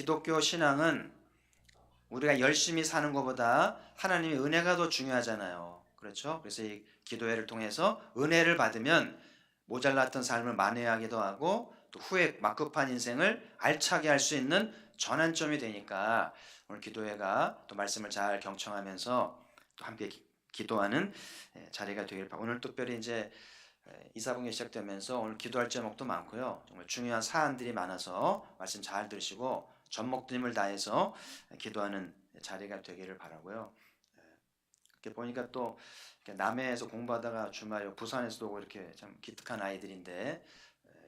기독교 신앙은 우리가 열심히 사는 것보다 하나님의 은혜가 더 중요하잖아요. 그렇죠? 그래서 이 기도회를 통해서 은혜를 받으면 모자랐던 삶을 만회하기도 하고 또 후에 막급한 인생을 알차게 할 수 있는 전환점이 되니까 오늘 기도회가 또 말씀을 잘 경청하면서 또 함께 기도하는 자리가 되길 바랍니다. 오늘 특별히 이제 이사분기 시작되면서 오늘 기도할 제목도 많고요. 정말 중요한 사안들이 많아서 말씀 잘 들으시고 전목드림을 다해서 기도하는 자리가 되기를 바라고요. 이렇게 보니까 또 남해에서 공부하다가 주말에 부산에서도 오고 이렇게 참 기특한 아이들인데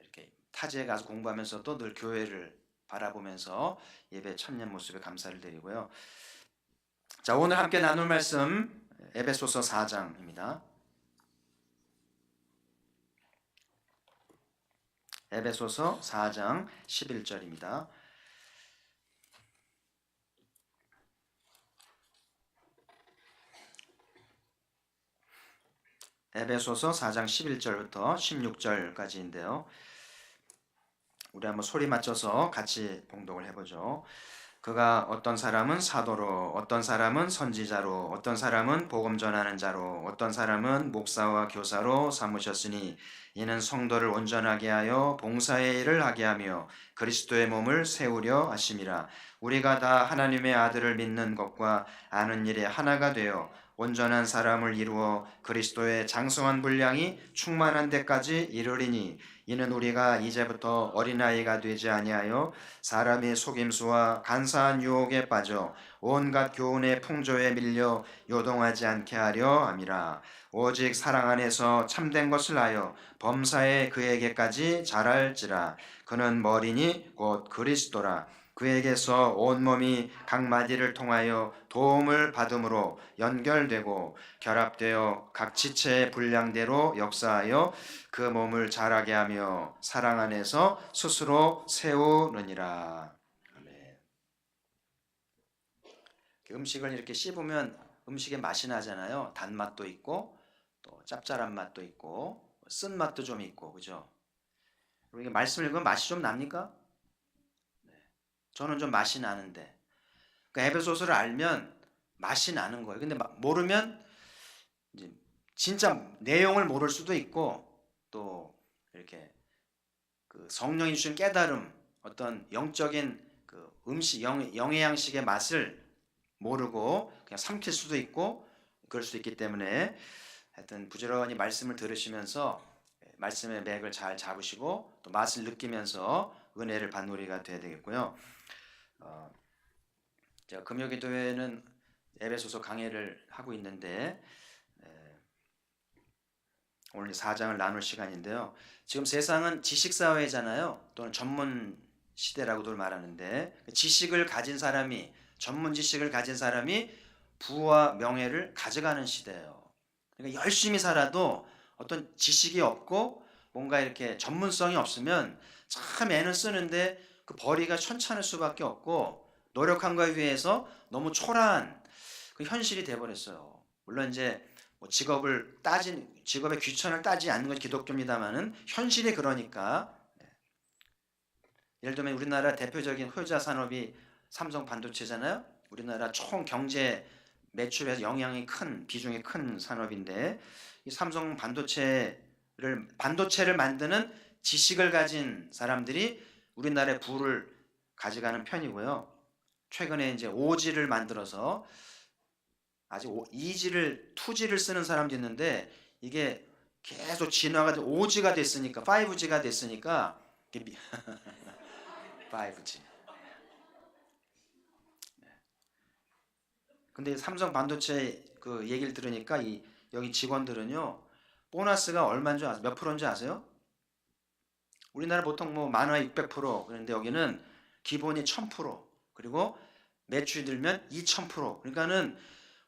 이렇게 타지에 가서 공부하면서도 늘 교회를 바라보면서 예배 참여한 모습에 감사를 드리고요. 자, 오늘 함께 나눌 말씀 에베소서 4장입니다. 에베소서 4장 11절입니다. 에베소서 4장 11절부터 16절까지인데요. 우리 한번 소리 맞춰서 같이 봉독을 해보죠. 그가 어떤 사람은 사도로, 어떤 사람은 선지자로, 어떤 사람은 복음 전하는 자로, 어떤 사람은 목사와 교사로 삼으셨으니 이는 성도를 온전하게 하여 봉사의 일을 하게 하며 그리스도의 몸을 세우려 하심이라. 우리가 다 하나님의 아들을 믿는 것과 아는 일에 하나가 되어 온전한 사람을 이루어 그리스도의 장성한 분량이 충만한 데까지 이르리니 이는 우리가 이제부터 어린아이가 되지 아니하여 사람의 속임수와 간사한 유혹에 빠져 온갖 교훈의 풍조에 밀려 요동하지 않게 하려 함이라. 오직 사랑 안에서 참된 것을 하여 범사에 그에게까지 자랄지라. 그는 머리니 곧 그리스도라. 그에게서 온몸이 각 마디를 통하여 도움을 받음으로 연결되고 결합되어 각 지체의 분량대로 역사하여 그 몸을 자라게 하며 사랑 안에서 스스로 세우느니라. 아멘. 음식을 이렇게 씹으면 음식의 맛이 나잖아요. 단맛도 있고 또 짭짤한 맛도 있고 쓴맛도 좀 있고, 그죠? 그리고 이게 말씀을 읽으면 맛이 좀 납니까? 저는 좀 맛이 나는데, 그러니까 에베소서를 알면 맛이 나는 거예요. 근데 모르면 이제 진짜 내용을 모를 수도 있고 또 이렇게 그 성령이 주신 깨달음, 어떤 영적인 그 음식, 영의 양식의 맛을 모르고 그냥 삼킬 수도 있고 그럴 수도 있기 때문에 하여튼 부지런히 말씀을 들으시면서 말씀의 맥을 잘 잡으시고 또 맛을 느끼면서 은혜를 받는 우리가 되어야 되겠고요. 제가 금요기도회는 에베소서 강해를 하고 있는데 오늘 4장을 나눌 시간인데요. 지금 세상은 지식사회잖아요. 또는 전문 시대라고도 말하는데 지식을 가진 사람이, 전문 지식을 가진 사람이 부와 명예를 가져가는 시대예요. 그러니까 열심히 살아도 어떤 지식이 없고 뭔가 이렇게 전문성이 없으면 참 애는 쓰는데 그 벌이가 천찮을 수밖에 없고 노력한 거에 비해서 너무 초라한 그 현실이 돼버렸어요. 물론 이제 뭐 직업의 귀천을 따지지 않는 것이 기독교입니다만은 현실이 그러니까. 예를 들면 우리나라 대표적인 효자 산업이 삼성 반도체잖아요. 우리나라 총 경제 매출에서 비중이 큰 산업인데 이 삼성 반도체를 만드는 지식을 가진 사람들이 우리나라의 부를 가져가는 편이고요. 최근에 이제 오지를 만들어서 아직 2G를 쓰는 사람도 있는데 이게 계속 진화가 돼 5G가 됐으니까 5G가 됐으니까 5G. 근데 삼성 반도체 그 얘기를 들으니까 여기 직원들은요 보너스가 얼마인 줄 아세요? 몇 프로인 줄 아세요? 우리나라 보통 뭐 만화에 600% 그런데 여기는 기본이 1000% 그리고 매출이 들면 2000% 그러니까는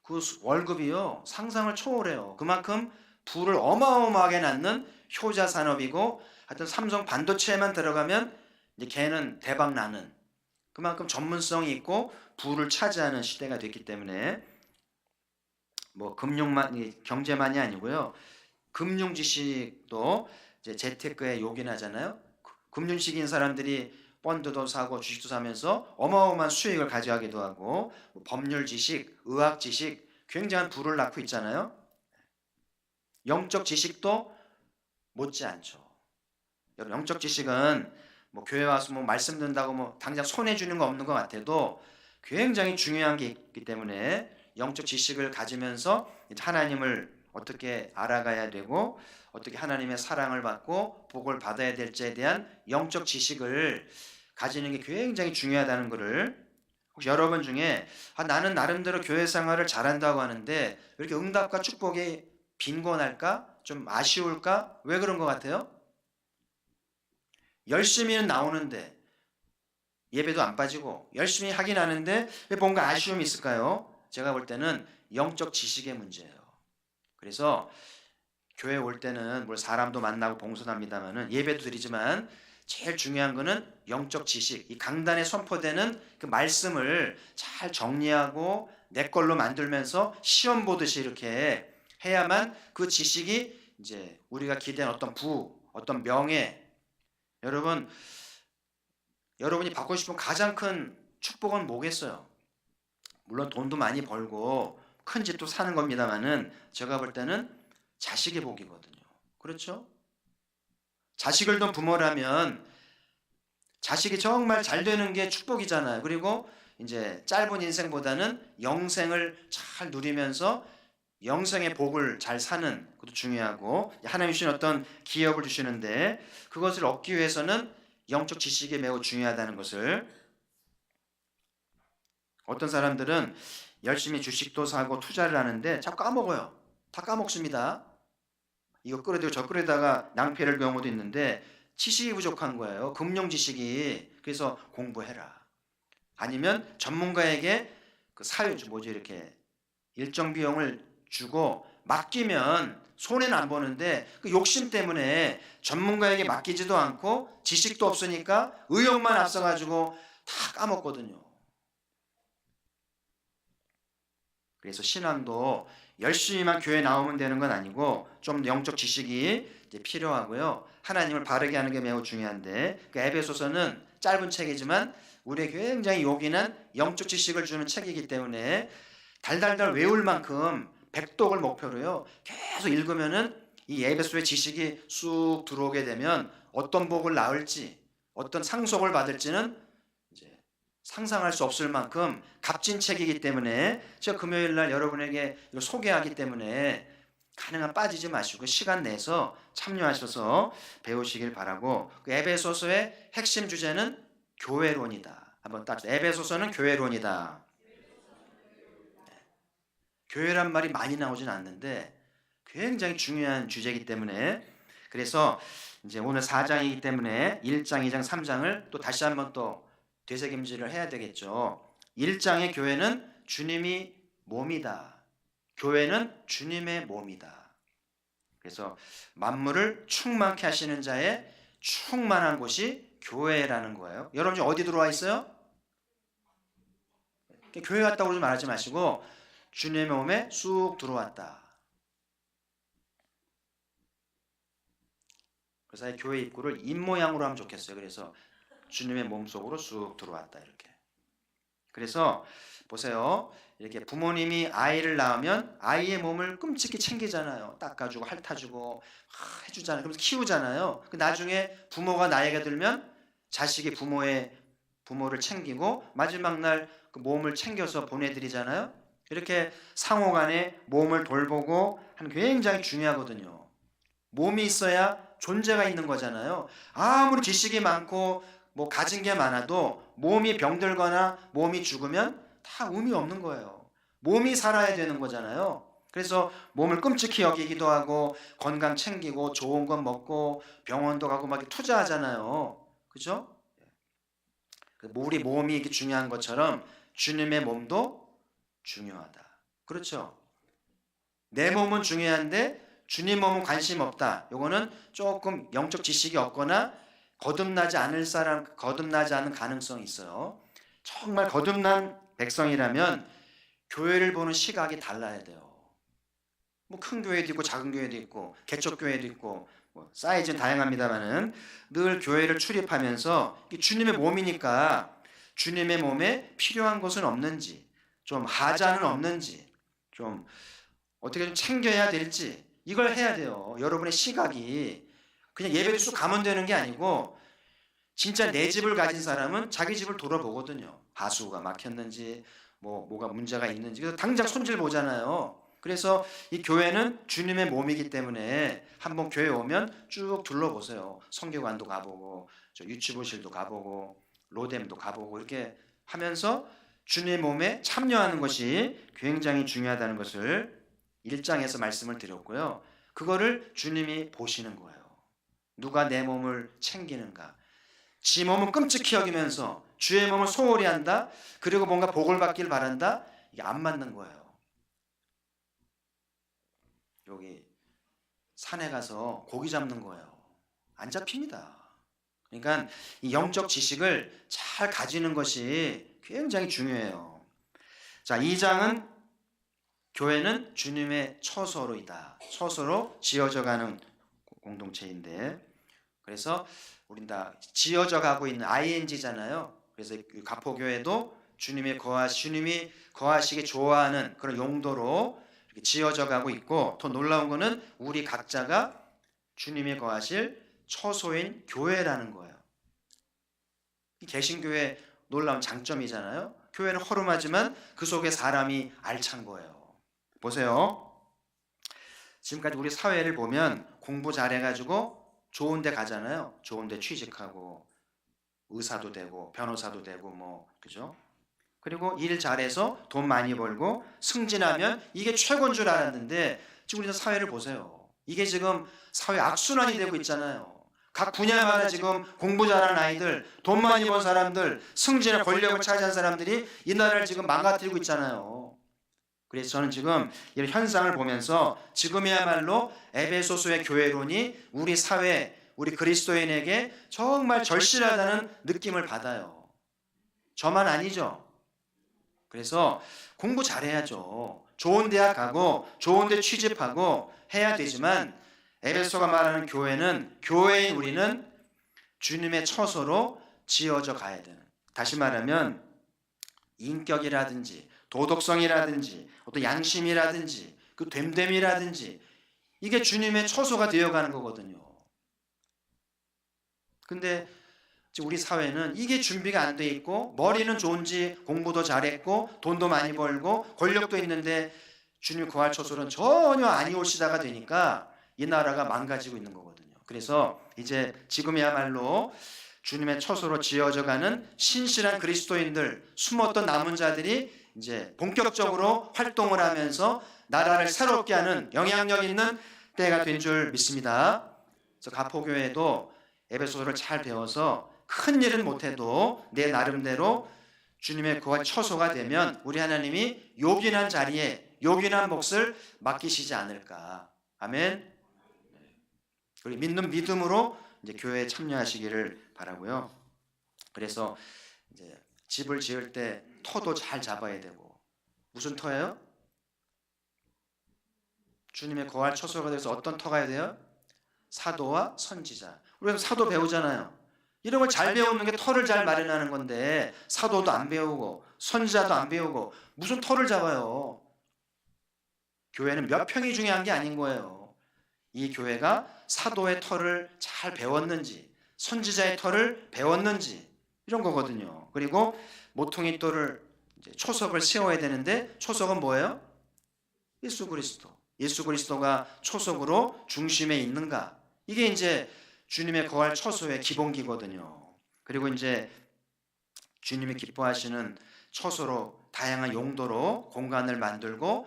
그 월급이요 상상을 초월해요. 그만큼 부를 어마어마하게 낳는 효자 산업이고 하여튼 삼성 반도체에만 들어가면 이제 걔는 대박 나는 그만큼 전문성이 있고 부를 차지하는 시대가 됐기 때문에 뭐 경제만이 아니고요. 금융 지식도 이제 재테크에 요긴하잖아요. 금융 지식인 사람들이 펀드도 사고 주식도 사면서 어마어마한 수익을 가져가기도 하고 법률 지식, 의학 지식 굉장한 부를 낳고 있잖아요. 영적 지식도 못지않죠. 여러분 영적 지식은 뭐 교회 와서 뭐 말씀 듣는다고 뭐 당장 손해 주는 거 없는 것 같아도 굉장히 중요한 게 있기 때문에 영적 지식을 가지면서 하나님을 어떻게 알아가야 되고 어떻게 하나님의 사랑을 받고 복을 받아야 될지에 대한 영적 지식을 가지는 게 굉장히 중요하다는 것을 혹시 여러분 중에 나는 나름대로 교회 생활을 잘한다고 하는데 왜 이렇게 응답과 축복이 빈곤할까? 좀 아쉬울까? 왜 그런 것 같아요? 열심히는 나오는데 예배도 안 빠지고 열심히 하긴 하는데 왜 뭔가 아쉬움이 있을까요? 제가 볼 때는 영적 지식의 문제예요. 그래서 교회 올 때는 뭘 사람도 만나고 봉선합니다만은 예배도 드리지만 제일 중요한 거는 영적 지식, 이 강단에 선포되는 그 말씀을 잘 정리하고 내 걸로 만들면서 시험 보듯이 이렇게 해야만 그 지식이 이제 우리가 기대한 어떤 어떤 명예, 여러분이 받고 싶은 가장 큰 축복은 뭐겠어요? 물론 돈도 많이 벌고 큰 집도 사는 겁니다만은 제가 볼 때는 자식의 복이거든요. 그렇죠? 자식을 둔 부모라면 자식이 정말 잘 되는 게 축복이잖아요. 그리고 이제 짧은 인생보다는 영생을 잘 누리면서 영생의 복을 잘 사는 것도 중요하고 하나님 주신 어떤 기업을 주시는데 그것을 얻기 위해서는 영적 지식이 매우 중요하다는 것을 어떤 사람들은 열심히 주식도 사고 투자를 하는데 자꾸 까먹어요. 다 까먹습니다. 이거 끌어들이고 저 끌어다가 낭패를 경우도 있는데 지식이 부족한 거예요. 금융 지식이. 그래서 공부해라. 아니면 전문가에게 그 이렇게 일정 비용을 주고 맡기면 손해는 안 보는데 그 욕심 때문에 전문가에게 맡기지도 않고 지식도 없으니까 의욕만 앞서가지고 다 까먹거든요. 그래서 신앙도 열심히만 교회 나오면 되는 건 아니고 좀 영적 지식이 이제 필요하고요. 하나님을 바르게 하는 게 매우 중요한데 그 에베소서는 짧은 책이지만 우리에게 굉장히 요긴한 영적 지식을 주는 책이기 때문에 달달달 외울 만큼 백독을 목표로요. 계속 읽으면은 이 에베소의 지식이 쑥 들어오게 되면 어떤 복을 낳을지 어떤 상속을 받을지는 이제 상상할 수 없을 만큼 값진 책이기 때문에 제가 금요일 날 여러분에게 이거 소개하기 때문에 가능한 빠지지 마시고 시간 내서 참여하셔서 배우시길 바라고 그 에베소서의 핵심 주제는 교회론이다. 한번 따져. 에베소서는 교회론이다. 교회란 말이 많이 나오진 않는데 굉장히 중요한 주제이기 때문에 그래서 이제 오늘 4장이기 때문에 1장, 2장, 3장을 또 다시 한번 또 되새김질을 해야 되겠죠. 1장의 교회는 주님이 몸이다. 교회는 주님의 몸이다. 그래서 만물을 충만케 하시는 자의 충만한 곳이 교회라는 거예요. 여러분 지금 어디 들어와 있어요? 교회 갔다고 좀 말하지 마시고 주님의 몸에 쑥 들어왔다. 그래서 교회 입구를 입모양으로 하면 좋겠어요. 그래서 주님의 몸 속으로 쑥 들어왔다 이렇게. 그래서 보세요. 이렇게 부모님이 아이를 낳으면 아이의 몸을 끔찍히 챙기잖아요. 닦아주고 핥아주고 해주잖아요. 그러면서 키우잖아요. 나중에 부모가 나이가 들면 자식이 부모를 챙기고 마지막 날 그 몸을 챙겨서 보내드리잖아요. 이렇게 상호간에 몸을 돌보고 하는 게 굉장히 중요하거든요. 몸이 있어야 존재가 있는 거잖아요. 아무리 지식이 많고 뭐 가진 게 많아도 몸이 병들거나 몸이 죽으면 다 의미 없는 거예요. 몸이 살아야 되는 거잖아요. 그래서 몸을 끔찍히 여기기도 하고 건강 챙기고 좋은 건 먹고 병원도 가고 막 투자하잖아요. 그죠? 우리 몸이 이렇게 중요한 것처럼 주님의 몸도 중요하다. 그렇죠? 내 몸은 중요한데 주님 몸은 관심 없다. 요거는 조금 영적 지식이 없거나 거듭나지 않은 가능성이 있어요. 정말 거듭난 백성이라면 교회를 보는 시각이 달라야 돼요. 뭐 큰 교회도 있고 작은 교회도 있고 개척 교회도 있고 뭐 사이즈는 다양합니다만은 늘 교회를 출입하면서 주님의 몸이니까 주님의 몸에 필요한 것은 없는지, 좀 하자는 없는지, 좀 어떻게 좀 챙겨야 될지 이걸 해야 돼요. 여러분의 시각이 그냥 예배를 쑥 가면 되는 게 아니고 진짜 내 집을 가진 사람은 자기 집을 돌아보거든요. 하수구가 막혔는지 뭐가 문제가 있는지. 그래서 당장 손질 보잖아요. 그래서 이 교회는 주님의 몸이기 때문에 한번 교회 오면 쭉 둘러보세요. 성교관도 가보고 유치부실도 가보고 로뎀도 가보고 이렇게 하면서 주님의 몸에 참여하는 것이 굉장히 중요하다는 것을 1장에서 말씀을 드렸고요. 그거를 주님이 보시는 거예요. 누가 내 몸을 챙기는가. 지 몸은 끔찍히 여기면서 주의 몸을 소홀히 한다. 그리고 뭔가 복을 받길 바란다. 이게 안 맞는 거예요. 여기 산에 가서 고기 잡는 거예요. 안 잡힙니다. 그러니까 이 영적 지식을 잘 가지는 것이 굉장히 중요해요. 자, 2장은 교회는 주님의 처소로이다. 처소로 지어져가는 공동체인데, 그래서 우린 다 지어져 가고 있는 ing잖아요. 그래서 가포교회도 주님이 거하시기 좋아하는 그런 용도로 이렇게 지어져 가고 있고, 더 놀라운 거는 우리 각자가 주님이 거하실 처소인 교회라는 거예요. 이 개신교회 놀라운 장점이잖아요. 교회는 허름하지만 그 속에 사람이 알찬 거예요. 보세요. 지금까지 우리 사회를 보면 공부 잘해가지고 좋은 데 가잖아요. 좋은 데 취직하고 의사도 되고 변호사도 되고 그죠? 그리고 일 잘해서 돈 많이 벌고 승진하면 이게 최고인 줄 알았는데 지금 우리 사회를 보세요. 이게 지금 사회 악순환이 되고 있잖아요. 각 분야마다 지금 공부 잘하는 아이들, 돈 많이 번 사람들, 승진의 권력을 차지한 사람들이 이 나라를 지금 망가뜨리고 있잖아요. 그래서 저는 지금 이런 현상을 보면서 지금이야말로 에베소서의 교회론이 우리 사회, 우리 그리스도인에게 정말 절실하다는 느낌을 받아요. 저만 아니죠. 그래서 공부 잘해야죠. 좋은 대학 가고 좋은 데 취직하고 해야 되지만 에베소가 말하는 교회는, 교회인 우리는 주님의 처소로 지어져 가야 되는, 다시 말하면 인격이라든지 도덕성이라든지 어떤 양심이라든지 그 됨됨이라든지 이게 주님의 처소가 되어가는 거거든요. 근데 우리 사회는 이게 준비가 안 돼 있고 머리는 좋은지 공부도 잘했고 돈도 많이 벌고 권력도 있는데 주님 구할 처소는 전혀 아니올시다가 되니까 이 나라가 망가지고 있는 거거든요. 그래서 이제 지금이야말로 주님의 처소로 지어져가는 신실한 그리스도인들, 숨었던 남은 자들이 이제 본격적으로 활동을 하면서 나라를 새롭게 하는 영향력 있는 때가 된 줄 믿습니다. 그래서 가포교회도 에베소서를 잘 배워서 큰 일은 못해도 내 나름대로 주님의 구할 처소가 되면 우리 하나님이 요긴한 자리에 요긴한 몫을 맡기시지 않을까. 아멘. 그리고 믿는 믿음으로 이제 교회에 참여하시기를 바라고요. 그래서 이제 집을 지을 때 터도 잘 잡아야 되고, 무슨 터예요? 주님의 거할 처소가 돼서 어떤 터가 돼요? 사도와 선지자. 우리가 사도 배우잖아요. 이런 걸 잘 배우는 게 터를 잘 마련하는 건데 사도도 안 배우고 선지자도 안 배우고 무슨 터를 잡아요? 교회는 몇 평이 중요한 게 아닌 거예요. 이 교회가 사도의 터를 잘 배웠는지 선지자의 터를 배웠는지 이런 거거든요. 그리고 모퉁이 돌을 초석을 세워야 되는데 초석은 뭐예요? 예수 그리스도. 예수 그리스도가 초석으로 중심에 있는가? 이게 이제 주님의 거할 처소의 기본기거든요. 그리고 이제 주님이 기뻐하시는 처소로 다양한 용도로 공간을 만들고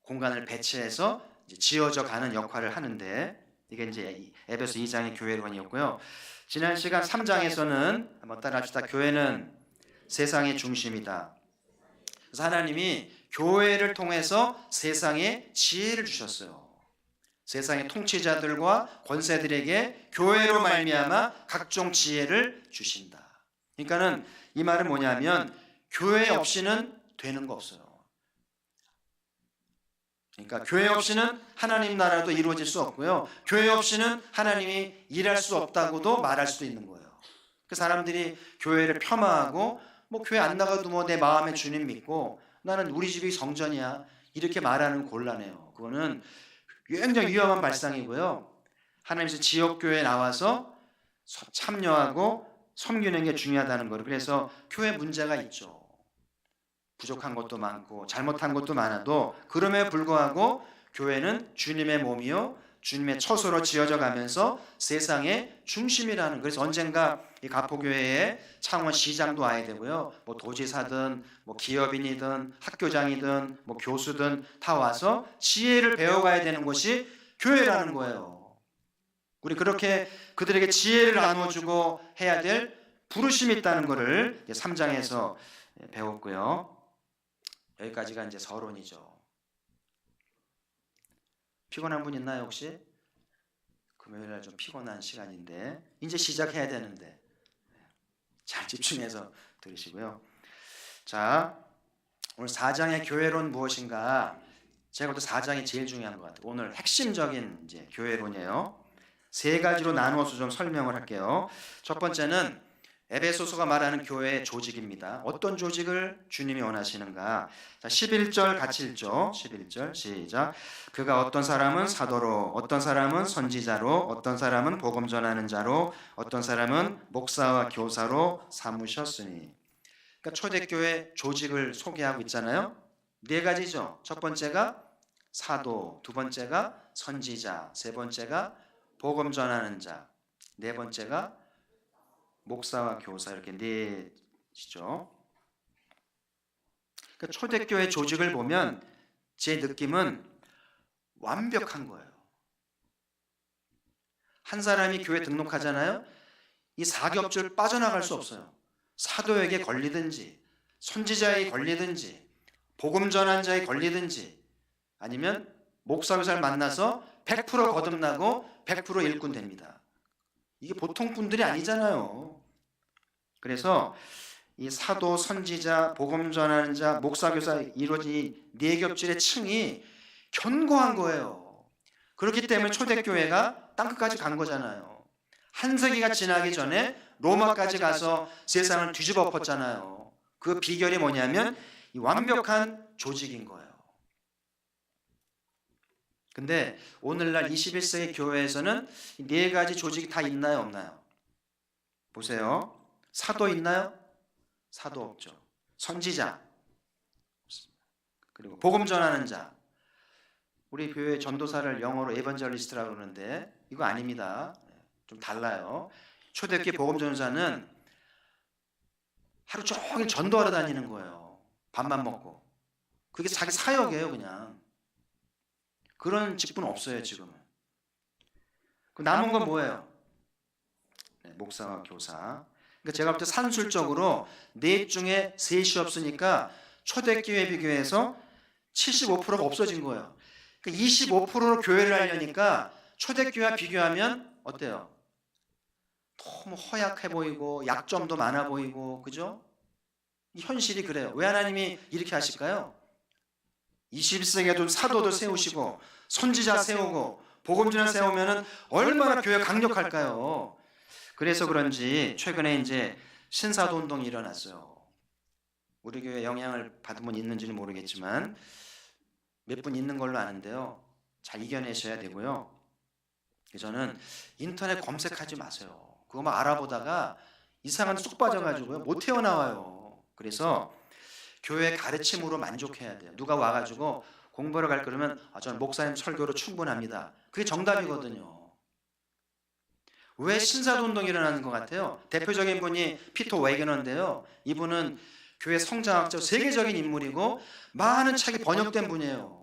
공간을 배치해서 지어져 가는 역할을 하는데, 이게 이제 에베소 2장의 교회론이었고요. 지난 시간 3장에서는 한번 따라합시다. 교회는 세상의 중심이다. 그래서 하나님이 교회를 통해서 세상에 지혜를 주셨어요. 세상의 통치자들과 권세들에게 교회로 말미암아 각종 지혜를 주신다. 그러니까는 이 말은 뭐냐면 교회 없이는 되는 거 없어요. 그러니까 교회 없이는 하나님 나라도 이루어질 수 없고요. 교회 없이는 하나님이 일할 수 없다고도 말할 수도 있는 거예요. 그 사람들이 교회를 폄하하고 뭐 교회 안 나가도 뭐 내 마음에 주님 믿고 나는 우리 집이 성전이야 이렇게 말하는 곤란해요. 그거는 굉장히 위험한 발상이고요. 하나님께서 지역교회에 나와서 참여하고 섬기는 게 중요하다는 거예요. 그래서 교회 문제가 있죠. 부족한 것도 많고 잘못한 것도 많아도 그럼에 불구하고 교회는 주님의 몸이요 주님의 처소로 지어져 가면서 세상의 중심이라는. 그래서 언젠가 이 가포교회에 창원 시장도 와야 되고요. 뭐 도지사든 뭐 기업인이든 학교장이든 뭐 교수든 다 와서 지혜를 배워가야 되는 것이 교회라는 거예요. 우리 그렇게 그들에게 지혜를 나눠주고 해야 될 부르심이 있다는 것을 3장에서 배웠고요. 여기까지가 이제 서론이죠. 피곤한 분 있나요 혹시? 금요일날 좀 피곤한 시간인데 이제 시작해야 되는데 잘 집중해서 들으시고요. 자, 오늘 4장의 교회론 무엇인가? 제가 볼 때 4장이 제일 중요한 것 같아요. 오늘 핵심적인 이제 교회론이에요. 세 가지로 나누어서 좀 설명을 할게요. 첫 번째는 에베소서가 말하는 교회의 조직입니다. 어떤 조직을 주님이 원하시는가? 자, 11절 같이 읽죠. 11절 시작. 그가 어떤 사람은 사도로, 어떤 사람은 선지자로, 어떤 사람은 복음 전하는 자로, 어떤 사람은 목사와 교사로 삼으셨으니. 그러니까 초대교회 조직을 소개하고 있잖아요. 네 가지죠. 첫 번째가 사도, 두 번째가 선지자, 세 번째가 복음 전하는 자, 네 번째가 목사와 교사, 이렇게 넷이죠. 그러니까 초대교회 조직을 보면 제 느낌은 완벽한 거예요. 한 사람이 교회 등록하잖아요. 이 사겹줄 빠져나갈 수 없어요. 사도에게 걸리든지 선지자에게 걸리든지 복음 전한 자에 걸리든지 아니면 목사 교사를 만나서 100% 거듭나고 100% 일꾼 됩니다. 이게 보통 분들이 아니잖아요. 그래서 이 사도, 선지자, 복음 전하는 자, 목사, 교사 이루어진 이 네 겹줄의 층이 견고한 거예요. 그렇기 때문에 초대교회가 땅끝까지 간 거잖아요. 한 세기가 지나기 전에 로마까지 가서 세상을 뒤집어 엎었잖아요. 그 비결이 뭐냐면 이 완벽한 조직인 거예요. 근데 오늘날 21세기 교회에서는 네 가지 조직이 다 있나요, 없나요? 보세요. 사도 있나요? 사도 없죠. 선지자, 그리고 복음 전하는 자. 우리 교회 전도사를 영어로 에반젤리스트라고 그러는데 이거 아닙니다. 좀 달라요. 초대교회 복음 전도사는 하루 종일 전도하러 다니는 거예요. 밥만 먹고. 그게 자기 사역이에요, 그냥. 그런 직분 없어요, 지금은. 그럼 남은 건 뭐예요? 네, 목사와 교사. 그러니까 제가 볼 때 산술적으로 넷 중에 셋이 없으니까 초대교회 비교해서 75%가 없어진 거예요. 그러니까 25%로 교회를 하려니까 초대교회와 비교하면 어때요? 너무 허약해 보이고 약점도 많아 보이고, 그죠? 현실이 그래요. 왜 하나님이 이렇게 하실까요? 21세기에도 사도도 세우시고 선지자 세우고 복음전을 세우면 얼마나 교회가 강력할까요? 그래서 그런지 최근에 이제 신사도 운동이 일어났어요. 우리 교회 영향을 받은 분 있는지는 모르겠지만 몇 분 있는 걸로 아는데요. 잘 이겨내셔야 되고요. 저는 인터넷 검색하지 마세요. 그거 막 알아보다가 이상한 데 쏙 빠져가지고요. 못 태어나와요. 그래서 교회 가르침으로 만족해야 돼요. 누가 와가지고 공부하러 갈 거면 저는 목사님 설교로 충분합니다. 그게 정답이거든요. 왜 신사도 운동이 일어나는 것 같아요? 대표적인 분이 피터 웨이거너인데요. 이분은 교회 성장학적 세계적인 인물이고 많은 책이 번역된 분이에요.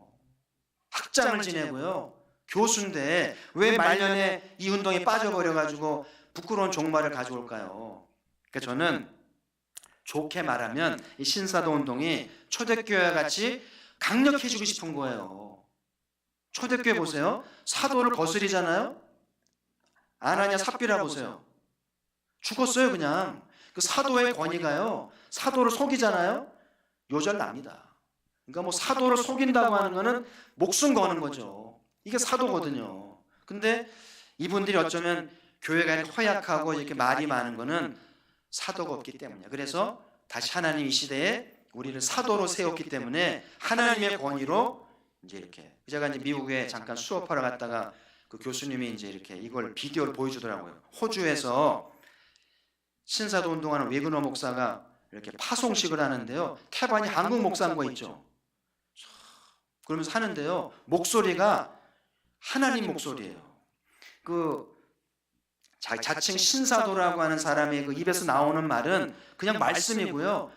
학장을 지내고요. 교수인데 왜 말년에 이 운동에 빠져버려가지고 부끄러운 종말을 가져올까요? 그러니까 저는 좋게 말하면 이 신사도 운동이 초대교회와 같이 강력해지고 싶은 거예요. 초대교회 보세요. 사도를 거스리잖아요. 아나니아 삽비라 보세요. 죽었어요, 그냥. 그 사도의 권위가요. 사도를 속이잖아요. 요절납니다. 그러니까 뭐 사도를 속인다고 하는 거는 목숨 거는 거죠. 이게 사도거든요. 근데 이분들이 어쩌면 교회가 이렇게 허약하고 이렇게 말이 많은 거는 사도가 없기 때문이에요. 그래서 다시 하나님 이 시대에 우리를 사도로 세웠기 때문에 하나님의 권위로 이제 이렇게, 제가 이제 미국에 잠깐 수업하러 갔다가 그 교수님이 이제 이렇게 이걸 비디오를 보여주더라고요. 호주에서 신사도 운동하는 외근호 목사가 이렇게 파송식을 하는데요. 태반이 한국 목사인 거 있죠. 그러면서 하는데요. 목소리가 하나님 목소리예요. 그 자칭 신사도라고 하는 사람의 그 입에서 나오는 말은 그냥 말씀이고요.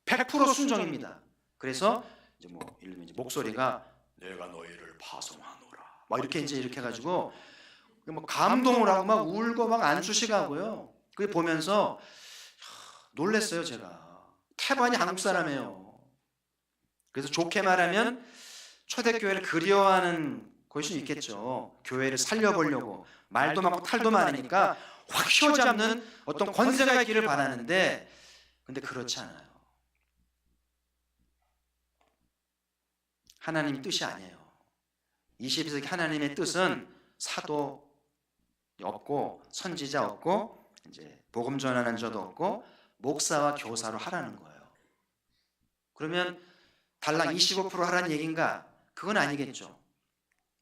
100% 순종입니다. 그래서 이제 뭐 예를 들면 이제 목소리가 내가 너희를 파송하노라 막 이렇게 이제 이렇게 해가지고 뭐 감동을 하고 막 울고 막 안수시가고요. 그게 보면서 놀랬어요. 제가 태반이 한국 사람이에요. 그래서 좋게 말하면 초대교회를 그리워하는 곳이 있겠죠. 교회를 살려보려고 말도 많고 탈도 많으니까 확 휘어잡는 어떤 권세가 있기를 바라는데, 근데 그렇지 않아요. 하나님 뜻이 아니에요. 22세기 하나님의 뜻은 사도 없고 선지자 없고 이제 복음 전하는 자도 없고 목사와 교사로 하라는 거예요. 그러면 달랑 25% 하라는 얘기인가? 그건 아니겠죠.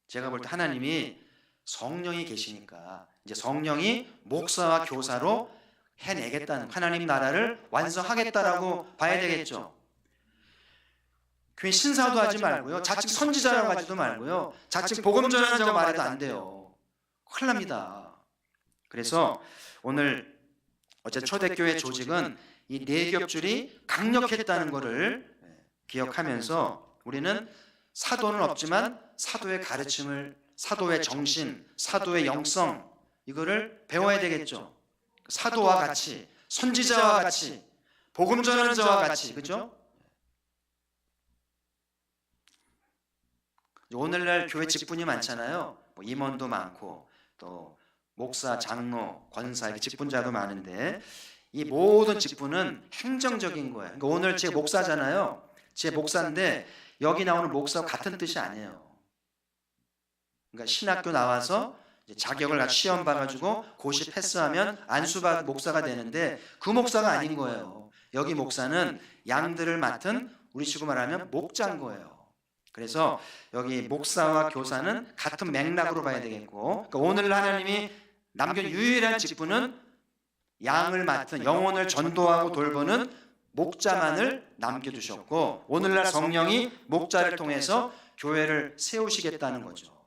제가 볼 때 하나님이 성령이 계시니까 이제 성령이 목사와 교사로 해내겠다는, 하나님 나라를 완성하겠다라고 봐야 되겠죠. 괜히 신사도 하지 말고요. 자칭 선지자라고 하지도 말고요. 자칭 복음 전하는 자고 말해도 안 돼요. 큰일 납니다. 그래서 오늘 어쨌든 초대교회 조직은 이 네 겹줄이 강력했다는 것을 기억하면서 우리는 사도는 없지만 사도의 가르침을, 사도의 정신, 사도의 영성, 이거를 배워야 되겠죠. 사도와 같이, 선지자와 같이, 복음 전하는 자와 같이, 그죠? 오늘날 교회 직분이 많잖아요. 뭐 임원도 많고 또 목사, 장로, 권사, 직분자도 많은데 이 모든 직분은 행정적인 거예요. 그러니까 오늘 제 목사잖아요. 제 목사인데 여기 나오는 목사와 같은 뜻이 아니에요. 그러니까 신학교 나와서 자격을 시험 봐가지고 고시 패스하면 안수받 목사가 되는데 그 목사가 아닌 거예요. 여기 목사는 양들을 맡은, 우리식으로 말하면 목자인 거예요. 그래서 여기 목사와 교사는 같은 맥락으로 봐야 되겠고, 그러니까 오늘 하나님이 남긴 유일한 직분은 양을 맡은, 영혼을 전도하고 돌보는 목자만을 남겨두셨고, 오늘날 성령이 목자를 통해서 교회를 세우시겠다는 거죠.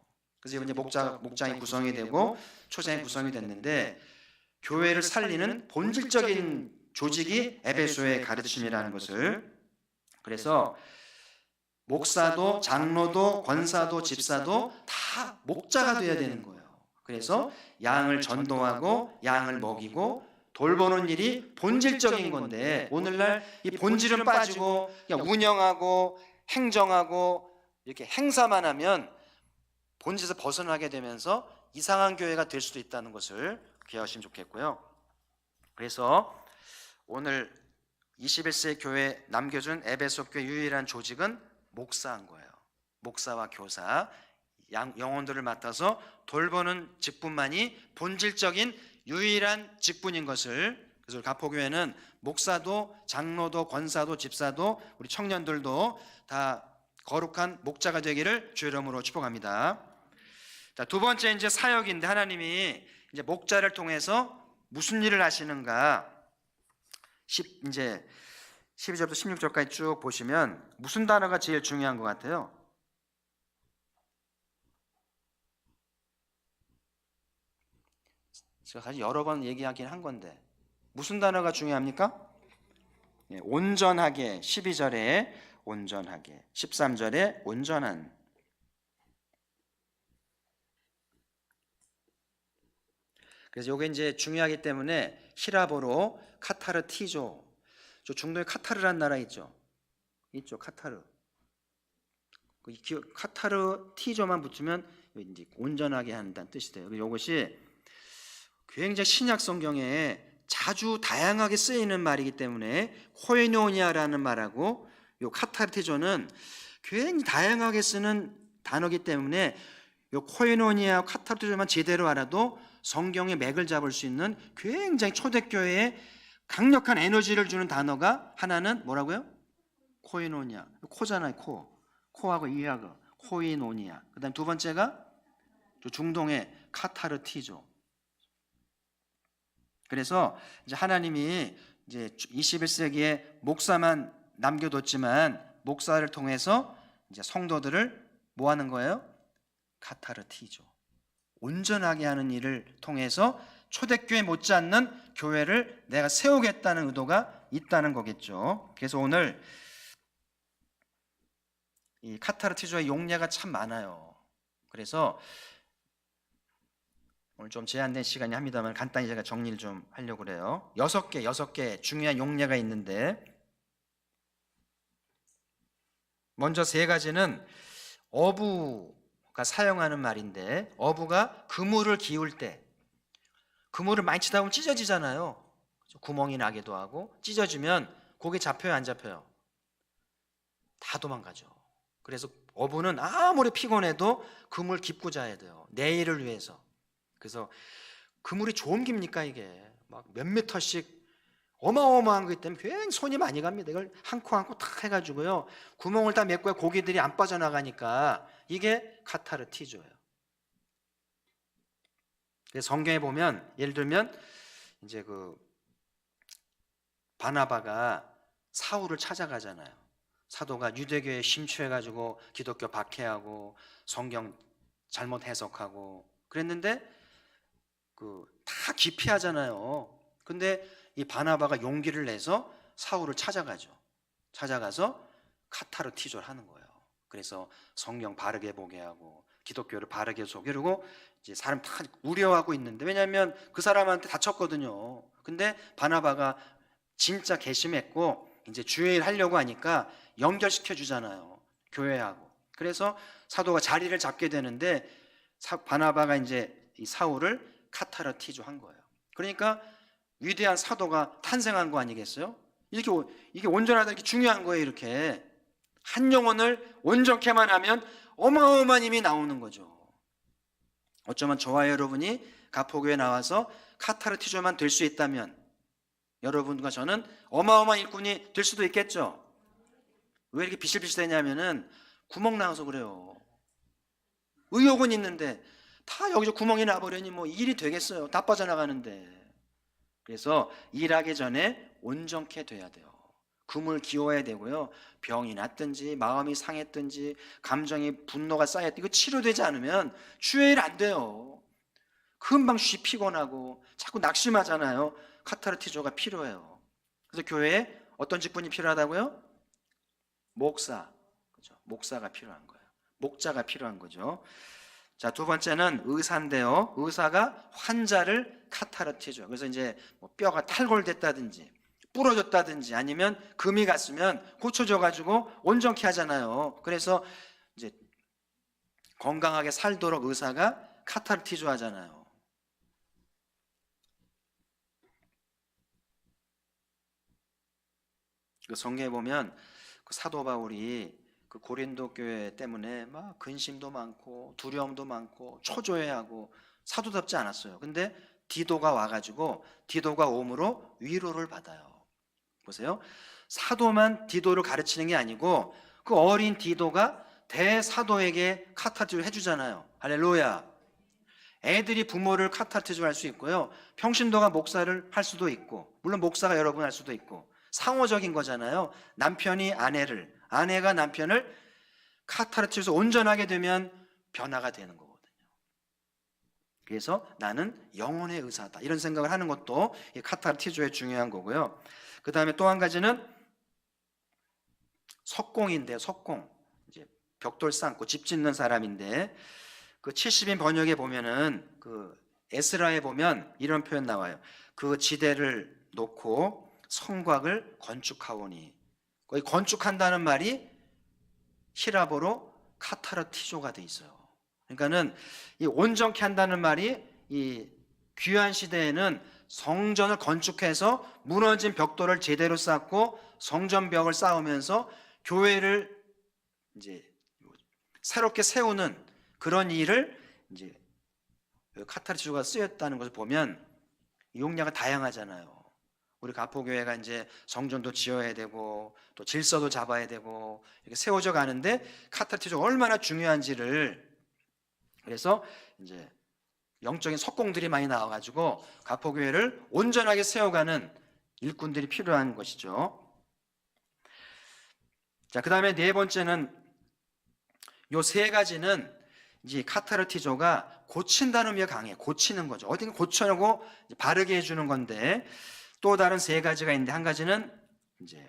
그래서 이제 목장이 구성이 되고 초장이 구성이 됐는데, 교회를 살리는 본질적인 조직이 에베소의 가르침이라는 것을, 그래서 목사도 장로도 권사도 집사도 다 목자가 되어야 되는 거예요. 그래서 양을 전도하고 양을 먹이고 돌보는 일이 본질적인 건데, 오늘날 이 본질은 빠지고 그냥 운영하고 행정하고 이렇게 행사만 하면 본질에서 벗어나게 되면서 이상한 교회가 될 수도 있다는 것을 기억하시면 좋겠고요. 그래서 오늘 21세기 교회 남겨준 에베소 교회 유일한 조직은 목사인 거예요. 목사와 교사, 영혼들을 맡아서 돌보는 직분만이 본질적인 유일한 직분인 것을, 그래서 가포교회는 목사도 장로도 권사도 집사도 우리 청년들도 다 거룩한 목자가 되기를 주의 이름으로 축복합니다. 자, 두 번째 이제 사역인데, 하나님이 이제 목자를 통해서 무슨 일을 하시는가? 이제 12절부터 16절까지 쭉 보시면 무슨 단어가 제일 중요한 것 같아요? 제가 사실 여러 번 얘기하긴 한 건데 무슨 단어가 중요합니까? 온전하게, 12절에 온전하게, 13절에 온전한. 그래서 이게 이제 중요하기 때문에 히라보로 카타르티조, 저 중동에 카타르라는 나라 있죠. 카타르. 카타르티조만 붙으면 이제 온전하게 한다는 뜻이 돼요. 이것이 굉장히 신약 성경에 자주 다양하게 쓰이는 말이기 때문에 코에노니아라는 말하고 이 카타르티조는 굉장히 다양하게 쓰는 단어기 때문에 이 코이노니아 카타르티조만 제대로 알아도 성경의 맥을 잡을 수 있는 굉장히 초대교회에 강력한 에너지를 주는 단어가 하나는 뭐라고요? 코이노니아. 코잖아요. 코하고 이하고 코이노니아. 그다음 두 번째가 중동의 카타르티조. 그래서 이제 하나님이 이제 21세기에 목사만 남겨뒀지만 목사를 통해서 이제 성도들을 뭐 하는 거예요? 카타르티조. 온전하게 하는 일을 통해서 초대교회 못지않는 교회를 내가 세우겠다는 의도가 있다는 거겠죠. 그래서 오늘 이 카타르티조의 용례가 참 많아요. 그래서 오늘 좀 제한된 시간이 합니다만 간단히 제가 정리를 좀 하려고 그래요. 6개 중요한 용례가 있는데, 먼저 3가지는 어부가 사용하는 말인데, 어부가 그물을 기울 때 그물을 많이 치다 보면 찢어지잖아요. 구멍이 나기도 하고, 찢어지면 고기 잡혀요, 안 잡혀요? 다 도망가죠. 그래서 어부는 아무리 피곤해도 그물 깊고 자야 돼요. 내일을 위해서. 그래서 그물이 좋은 깁니까? 이게 막 몇 미터씩 어마어마한 거기 때문에 굉장히 손이 많이 갑니다. 이걸 한 코 한 코 탁 해가지고요, 구멍을 다 메꿔야 고기들이 안 빠져나가니까 이게 카타르티조예요. 그래서 성경에 보면 예를 들면 이제 그 바나바가 사울을 찾아가잖아요. 사도가 유대교에 심취해가지고 기독교 박해하고 성경 잘못 해석하고 그랬는데 다 기피하잖아요. 근데 이 바나바가 용기를 내서 사울을 찾아가죠. 찾아가서 카타르티조를 하는 거예요. 그래서 성경 바르게 보게 하고 기독교를 바르게 소개하고 이제 사람 다 우려하고 있는데, 왜냐하면 그 사람한테 다쳤거든요. 근데 바나바가 진짜 개심했고 이제 주일 하려고 하니까 연결시켜 주잖아요, 교회하고. 그래서 사도가 자리를 잡게 되는데 바나바가 이제 이 사울을 카타르티조 한 거예요. 그러니까 위대한 사도가 탄생한 거 아니겠어요? 이게 온전하다, 이렇게 중요한 거예요. 이렇게 한 영혼을 온전케만 하면 어마어마한 힘이 나오는 거죠. 어쩌면 저와 여러분이 가포교에 나와서 카타르티조만 될 수 있다면 여러분과 저는 어마어마한 일꾼이 될 수도 있겠죠. 왜 이렇게 비실비실되냐면은 구멍 나와서 그래요. 의욕은 있는데 다 여기서 구멍이 나버리니 뭐 일이 되겠어요? 다 빠져나가는데. 그래서 일하기 전에 온전케 돼야 돼요. 금을 기워야 되고요. 병이 났든지 마음이 상했든지 감정이 분노가 쌓였든지 이거 치료되지 않으면 주의 일 안 돼요. 금방 쉬 피곤하고 자꾸 낙심하잖아요. 카타르티조가 필요해요. 그래서 교회에 어떤 직분이 필요하다고요? 목사. 그렇죠? 목사가 필요한 거예요. 목자가 필요한 거죠. 자, 두 번째는 의사인데요. 의사가 환자를 카타르티죠. 그래서 이제 뭐 뼈가 탈골됐다든지 부러졌다든지 아니면 금이 갔으면 고쳐져 가지고 온전케 하잖아요. 그래서 이제 건강하게 살도록 의사가 카타르티조 하잖아요. 그 성경에 보면 그 사도 바울이 그 고린도 교회 때문에 막 근심도 많고 두려움도 많고 초조해하고 사도답지 않았어요. 근데 디도가 와가지고 디도가 오므로 위로를 받아요. 보세요. 사도만 디도를 가르치는 게 아니고 그 어린 디도가 대사도에게 카타르티조 해주잖아요. 할렐루야. 애들이 부모를 카타르티조 할 수 있고요. 평신도가 목사를 할 수도 있고, 물론 목사가 여러분 할 수도 있고, 상호적인 거잖아요. 남편이 아내를, 아내가 남편을 카타르티조에서 온전하게 되면 변화가 되는 거거든요. 그래서 나는 영혼의 의사다, 이런 생각을 하는 것도 이 카타르티조의 중요한 거고요. 그 다음에 또 한 가지는 석공인데요. 석공, 이제 벽돌 쌓고 집 짓는 사람인데, 그 70인 번역에 보면은 그 에스라에 보면 이런 표현 나와요. 그 지대를 놓고 성곽을 건축하오니. 거기 건축한다는 말이 히라보로 카타르티조가 돼 있어요. 그러니까는 이 온전케 한다는 말이 이 귀한 시대에는 성전을 건축해서 무너진 벽돌을 제대로 쌓고 성전벽을 쌓으면서 교회를 이제 새롭게 세우는 그런 일을 이제 카타르티조가 쓰였다는 것을 보면 용례가 다양하잖아요. 우리 가포교회가 이제 성전도 지어야 되고 또 질서도 잡아야 되고 이렇게 세워져 가는데 카타르티조가 얼마나 중요한지를, 그래서 이제 영적인 석공들이 많이 나와가지고 가포교회를 온전하게 세워가는 일꾼들이 필요한 것이죠. 자, 그 다음에 네 번째는 요 세 가지는 이제 카타르티조가 고친다는 의미가 강해요. 고치는 거죠. 어딘가 고쳐내고 바르게 해주는 건데, 또 다른 세 가지가 있는데, 한 가지는 이제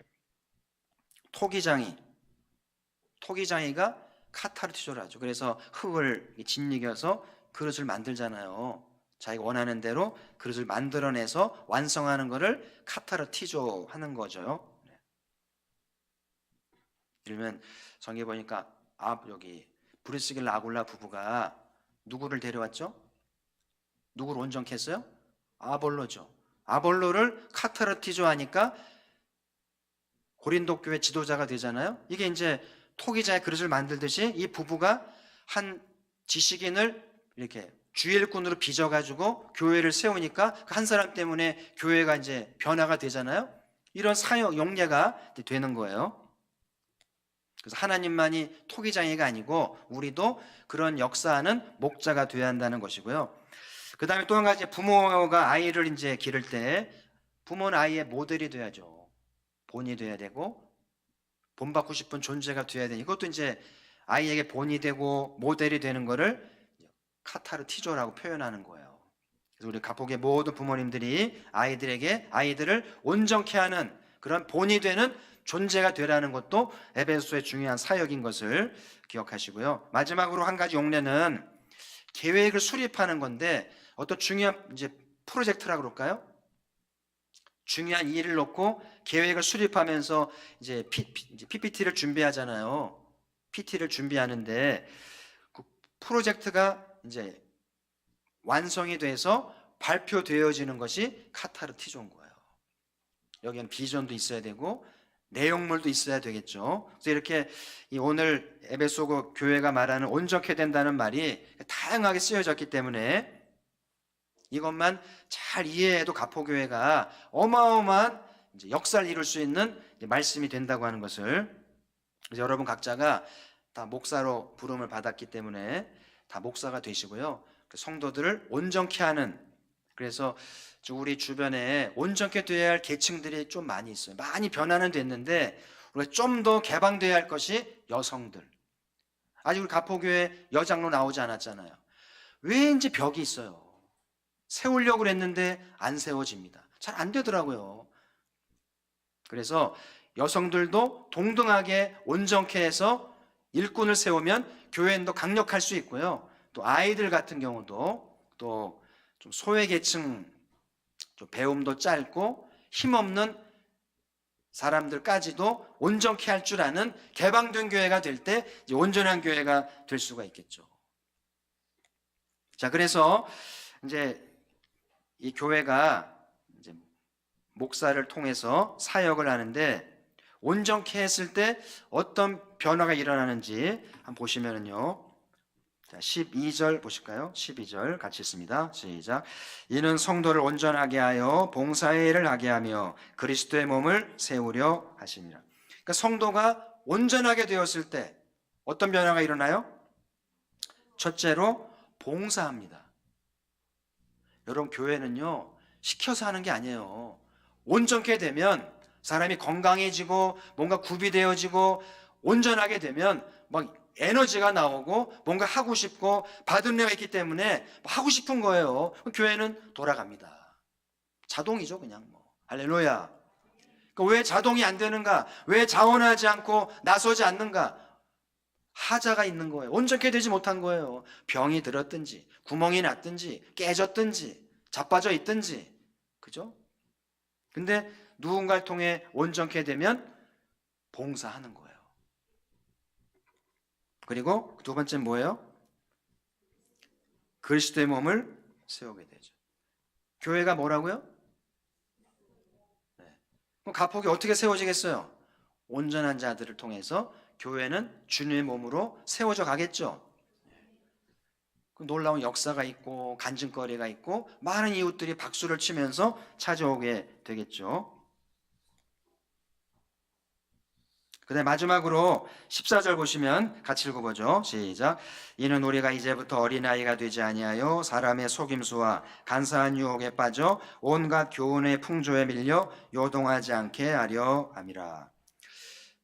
토기장이가 카타르티조라죠. 그래서 흙을 짓이겨서 그릇을 만들잖아요. 자기가 원하는 대로 그릇을 만들어내서 완성하는 것을 카타르티조 하는 거죠. 이러면 성경에 보니까 여기 브리스길라 아굴라 부부가 누구를 데려왔죠? 누구를 온전케 했어요? 아볼로죠. 아볼로를 카타르티조 하니까 고린도 교회 지도자가 되잖아요. 이게 이제 토기자의 그릇을 만들듯이 이 부부가 한 지식인을 이렇게 주일꾼으로 빚어가지고 교회를 세우니까 한 사람 때문에 교회가 이제 변화가 되잖아요. 이런 사역 용례가 되는 거예요. 그래서 하나님만이 토기장이가 아니고 우리도 그런 역사하는 목자가 되어야 한다는 것이고요. 그 다음에 또 한 가지, 부모가 아이를 이제 기를 때 부모는 아이의 모델이 돼야죠. 본이 돼야 되고 본받고 싶은 존재가 돼야 되니, 이것도 이제 아이에게 본이 되고 모델이 되는 거를 카타르티조라고 표현하는 거예요. 그래서 우리 가폭의 모든 부모님들이 아이들을 온전케 하는 그런 본이 되는 존재가 되라는 것도 에베소의 중요한 사역인 것을 기억하시고요. 마지막으로 한 가지 용례는 계획을 수립하는 건데, 어떤 중요한 이제 프로젝트라고 그럴까요? 중요한 일을 놓고 계획을 수립하면서 이제 PPT를 준비하잖아요. PT를 준비하는데 그 프로젝트가 이제 완성이 돼서 발표되어지는 것이 카타르티조인 거예요. 여기는 비전도 있어야 되고 내용물도 있어야 되겠죠. 그래서 이렇게 오늘 에베소 교회가 말하는 온전케 된다는 말이 다양하게 쓰여졌기 때문에 이것만 잘 이해해도 가포교회가 어마어마한 이제 역사를 이룰 수 있는 말씀이 된다고 하는 것을, 그래서 여러분 각자가 다 목사로 부름을 받았기 때문에 다 목사가 되시고요. 성도들을 온전케 하는, 그래서 우리 주변에 온전케 되어야 할 계층들이 좀 많이 있어요. 많이 변화는 됐는데 우리가 좀 더 개방되어야 할 것이 여성들. 아직 우리 가포교회 여장로 나오지 않았잖아요. 왠지 벽이 있어요. 세우려고 그랬는데 안 세워집니다. 잘 안 되더라고요. 그래서 여성들도 동등하게 온전케 해서 일꾼을 세우면 교회는 더 강력할 수 있고요. 또 아이들 같은 경우도 또 좀 소외계층, 좀 배움도 짧고 힘없는 사람들까지도 온전케 할 줄 아는 개방된 교회가 될 때 온전한 교회가 될 수가 있겠죠. 자, 그래서 이제 이 교회가 이제 목사를 통해서 사역을 하는데 온전케 했을 때 어떤 변화가 일어나는지 한번 보시면은요. 자, 12절 보실까요? 12절 같이 읽습니다. 시작. 이는 성도를 온전하게 하여 봉사의 일을 하게 하며 그리스도의 몸을 세우려 하시니라. 그러니까 성도가 온전하게 되었을 때 어떤 변화가 일어나요? 첫째로 봉사합니다. 여러분, 교회는요 시켜서 하는 게 아니에요. 온전케 되면 사람이 건강해지고 뭔가 구비되어지고 온전하게 되면 막 에너지가 나오고 뭔가 하고 싶고 받은 내가 있기 때문에 하고 싶은 거예요. 교회는 돌아갑니다. 자동이죠, 그냥 뭐. 할렐루야. 그러니까 왜 자동이 안 되는가? 왜 자원하지 않고 나서지 않는가? 하자가 있는 거예요. 온전케 되지 못한 거예요. 병이 들었든지 구멍이 났든지 깨졌든지 자빠져 있든지, 그죠? 근데 누군가를 통해 온전케 되면 봉사하는 거예요. 그리고 두 번째는 뭐예요? 그리스도의 몸을 세우게 되죠. 교회가 뭐라고요? 네. 그럼 가폭이 어떻게 세워지겠어요? 온전한 자들을 통해서 교회는 주님의 몸으로 세워져 가겠죠. 그 놀라운 역사가 있고 간증거리가 있고 많은 이웃들이 박수를 치면서 찾아오게 되겠죠. 그 다음에 마지막으로 14절 보시면 같이 읽어보죠. 시작. 이는 우리가 이제부터 어린아이가 되지 아니하여 사람의 속임수와 간사한 유혹에 빠져 온갖 교훈의 풍조에 밀려 요동하지 않게 하려 함이라.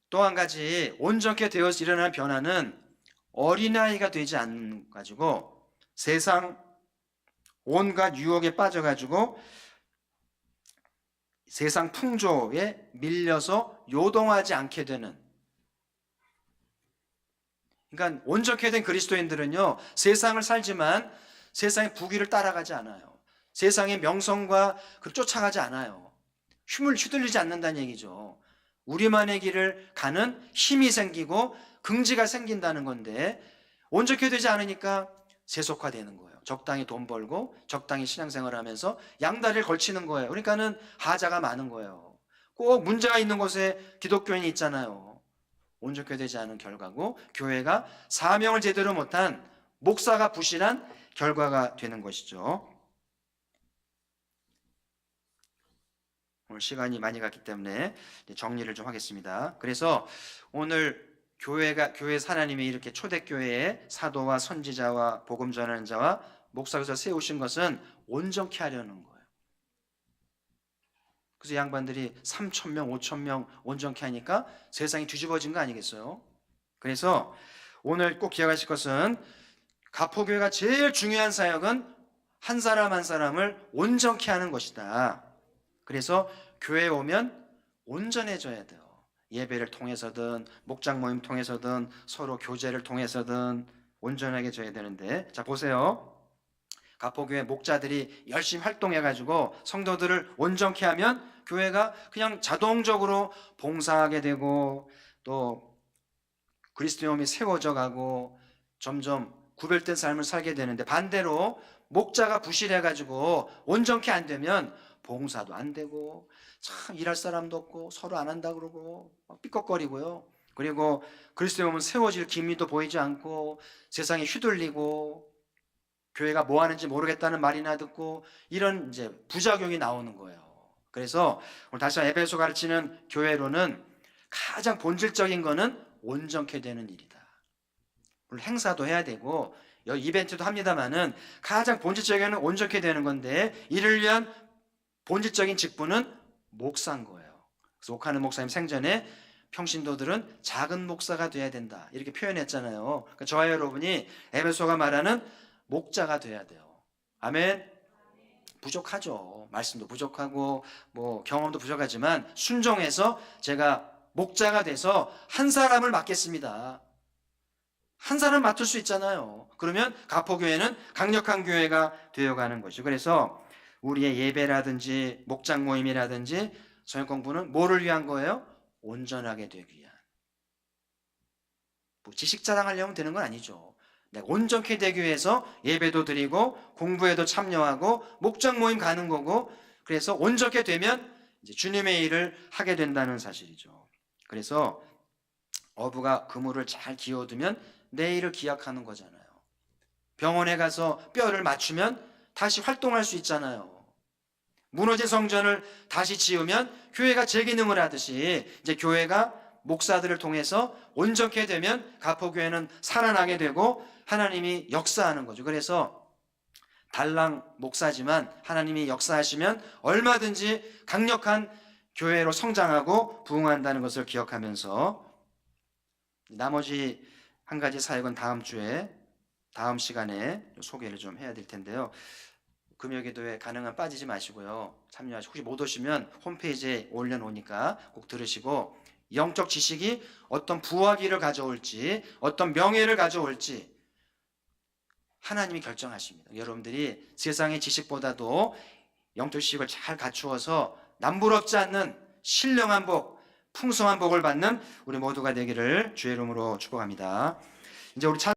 또 한 가지 온전케 되어서 일어나는 변화는 어린아이가 되지 않는 가지고 세상 온갖 유혹에 빠져가지고 세상 풍조에 밀려서 요동하지 않게 되는, 그러니까 온전케 된 그리스도인들은요 세상을 살지만 세상의 부귀를 따라가지 않아요. 세상의 명성과 쫓아가지 않아요. 힘을 휘둘리지 않는다는 얘기죠. 우리만의 길을 가는 힘이 생기고 긍지가 생긴다는 건데 온전케 되지 않으니까 세속화되는 거예요. 적당히 돈 벌고 적당히 신앙생활을 하면서 양다리를 걸치는 거예요. 그러니까는 하자가 많은 거예요. 꼭 문제가 있는 곳에 기독교인이 있잖아요. 온전케 되지 않은 결과고 교회가 사명을 제대로 못한 목사가 부실한 결과가 되는 것이죠. 오늘 시간이 많이 갔기 때문에 정리를 좀 하겠습니다. 그래서 오늘 교회 하나님이 이렇게 초대교회에 사도와 선지자와 복음 전하는 자와 목사로서 세우신 것은 온전케 하려는 거예요. 그래서 양반들이 3,000명, 5,000명 온전케 하니까 세상이 뒤집어진 거 아니겠어요? 그래서 오늘 꼭 기억하실 것은 가포교회가 제일 중요한 사역은 한 사람 한 사람을 온전케 하는 것이다. 그래서 교회에 오면 온전해져야 돼요. 예배를 통해서든 목장 모임 통해서든 서로 교제를 통해서든 온전하게 져야 되는데, 자 보세요. 가포교회 목자들이 열심히 활동해가지고 성도들을 온전케 하면 교회가 그냥 자동적으로 봉사하게 되고 또 그리스도의 몸이 세워져 가고 점점 구별된 삶을 살게 되는데, 반대로 목자가 부실해가지고 온전케 안 되면 봉사도 안 되고 참 일할 사람도 없고 서로 안 한다 그러고 막 삐걱거리고요. 그리고 그리스도의 몸은 세워질 기미도 보이지 않고 세상에 휘둘리고 교회가 뭐 하는지 모르겠다는 말이나 듣고 이런 이제 부작용이 나오는 거예요. 그래서 오늘 다시 에베소 가르치는 교회로는 가장 본질적인 거는 온전케 되는 일이다. 물론 행사도 해야 되고 이벤트도 합니다만은 가장 본질적인 건 온전케 되는 건데, 이를 위한 본질적인 직분은 목사인 거예요. 그래서 옥하는 목사님 생전에 평신도들은 작은 목사가 돼야 된다 이렇게 표현했잖아요. 그러니까 저와 여러분이 에베소가 말하는 목자가 돼야 돼요. 아멘. 부족하죠. 말씀도 부족하고 뭐 경험도 부족하지만 순종해서 제가 목자가 돼서 한 사람을 맡겠습니다. 한 사람 맡을 수 있잖아요. 그러면 가포교회는 강력한 교회가 되어가는 것이죠. 그래서 우리의 예배라든지 목장 모임이라든지 저녁 공부는 뭐를 위한 거예요? 온전하게 되기 위한. 뭐 지식 자랑하려면 되는 건 아니죠. 내가 온전케 되기 위해서 예배도 드리고 공부에도 참여하고 목장 모임 가는 거고, 그래서 온전케 되면 이제 주님의 일을 하게 된다는 사실이죠. 그래서 어부가 그물을 잘 기어두면 내일을 기약하는 거잖아요. 병원에 가서 뼈를 맞추면 다시 활동할 수 있잖아요. 무너진 성전을 다시 지으면 교회가 재기능을 하듯이 이제 교회가 목사들을 통해서 온전케 되면 가포교회는 살아나게 되고 하나님이 역사하는 거죠. 그래서 달랑 목사지만 하나님이 역사하시면 얼마든지 강력한 교회로 성장하고 부흥한다는 것을 기억하면서, 나머지 한 가지 사역은 다음 시간에 소개를 좀 해야 될 텐데요. 금요기도에 가능한 빠지지 마시고요. 참여하시고 혹시 못 오시면 홈페이지에 올려놓으니까 꼭 들으시고, 영적 지식이 어떤 부하기를 가져올지 어떤 명예를 가져올지 하나님이 결정하십니다. 여러분들이 세상의 지식보다도 영적 지식을 잘 갖추어서 남부럽지 않는 신령한 복, 풍성한 복을 받는 우리 모두가 되기를 주의 이름으로 축복합니다. 이제 우리